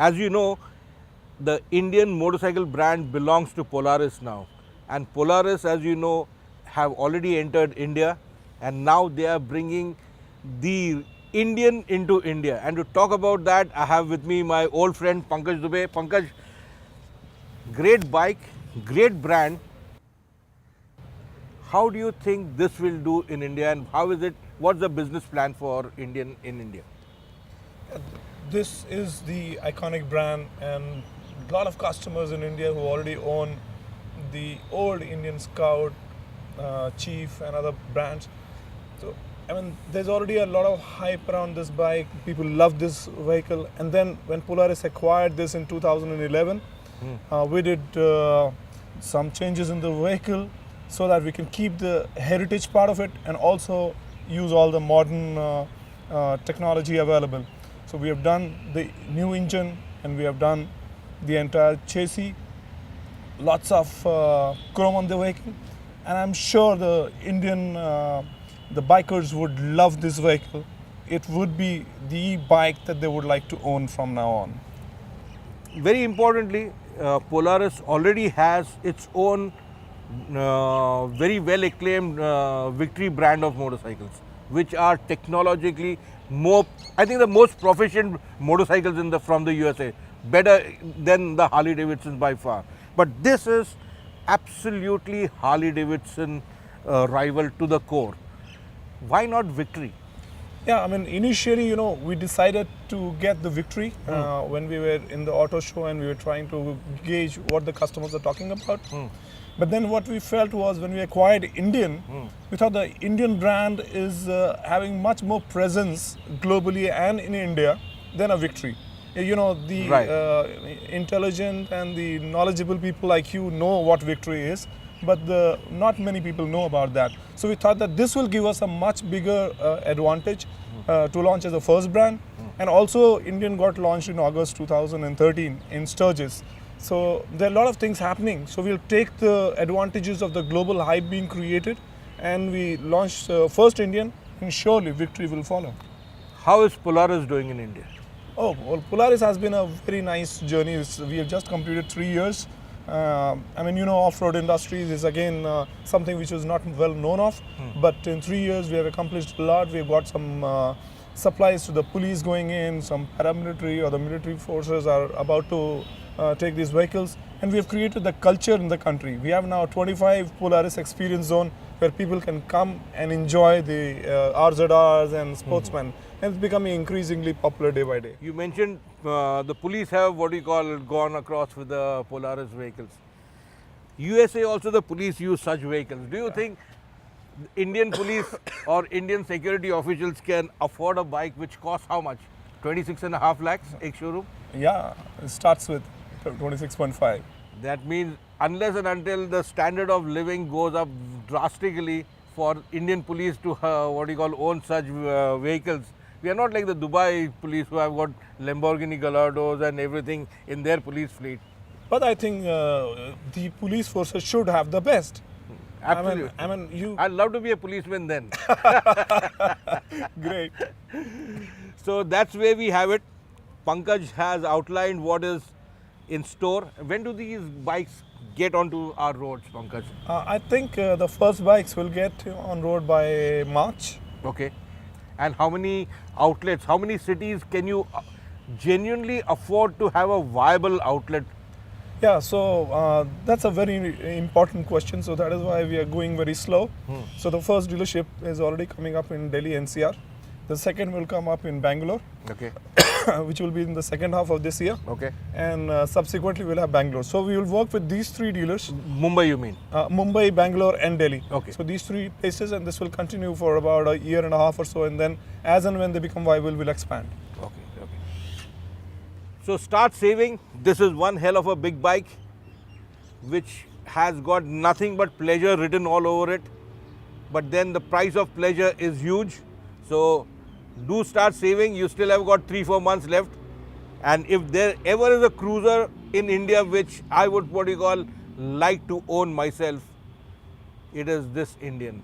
As you know, the Indian motorcycle brand belongs to Polaris now, and Polaris, as you know, have already entered India, and now they are bringing the Indian into India. And to talk about that, I have with me my old friend Pankaj Dubey. Pankaj, great bike, great brand. How do you think this will do in India, and how is it? What's the business plan for Indian in India? This is the iconic brand, and a lot of customers in India who already own the old Indian Scout, Chief, and other brands. So, I mean, there's already a lot of hype around this bike. People love this vehicle. And then when Polaris acquired this in 2011, we did some changes in the vehicle so that we can keep the heritage part of it and also use all the modern technology available. So we have done the new engine and we have done the entire chassis, lots of chrome on the vehicle, and I'm sure the Indian the bikers would love this vehicle. It would be the bike that they would like to own from now on. Very importantly, Polaris already has its own very well acclaimed Victory brand of motorcycles, which are technologically more, I think, the most proficient motorcycles from the USA, better than the Harley Davidson by far. But this is absolutely Harley Davidson rival to the core. Why not Victory? Yeah, I mean, initially, we decided to get the Victory when we were in the auto show and we were trying to gauge what the customers are talking about. But then what we felt was when we acquired Indian, we thought the Indian brand is having much more presence globally and in India than a Victory. The Right. intelligent and the knowledgeable people like you know what Victory is, but not many people know about that. So we thought that this will give us a much bigger advantage to launch as the first brand. And also Indian got launched in August 2013 in Sturgis. So there are a lot of things happening. So we'll take the advantages of the global hype being created and we launched first Indian, and surely Victory will follow. How is Polaris doing in India? Oh, well, Polaris has been a very nice journey. We have just completed 3 years. Off-road industries is again something which was not well known of. But in 3 years, we have accomplished a lot. We have got some supplies to the police going in, some paramilitary or the military forces are about to take these vehicles. And we have created the culture in the country. We have now 25 Polaris Experience Zone where people can come and enjoy the RZRs and sportsmen. And it's becoming increasingly popular day by day. You mentioned the police have gone across with the Polaris vehicles. USA also the police use such vehicles. Do you think Indian police or Indian security officials can afford a bike which costs how much? 26.5 lakhs, ek showroom? Yeah, it starts with 26.5. That means unless and until the standard of living goes up drastically for Indian police to own such vehicles, we are not like the Dubai police who have got Lamborghini Gallardos and everything in their police fleet. But I think the police forces should have the best. Absolutely. I'd love to be a policeman then. Great. So that's where we have it. Pankaj has outlined what is in store. When do these bikes get onto our roads, Pankaj? I think the first bikes will get on road by March. Okay. And how many outlets, how many cities can you genuinely afford to have a viable outlet? Yeah, so that's a very important question. So that is why we are going very slow. So the first dealership is already coming up in Delhi NCR. The second will come up in Bangalore, Okay. which will be in the second half of this year. Okay. And subsequently we'll have Bangalore. So we will work with these 3 dealers. Mumbai, you mean? Mumbai, Bangalore and Delhi. Okay. So these 3 places, and this will continue for about a year and a half or so, and then as and when they become viable, we'll expand. Okay. So start saving. This is one hell of a big bike which has got nothing but pleasure written all over it. But then the price of pleasure is huge. So do start saving. You still have got 3-4 months left. And if there ever is a cruiser in India which I would like to own myself, it is this Indian.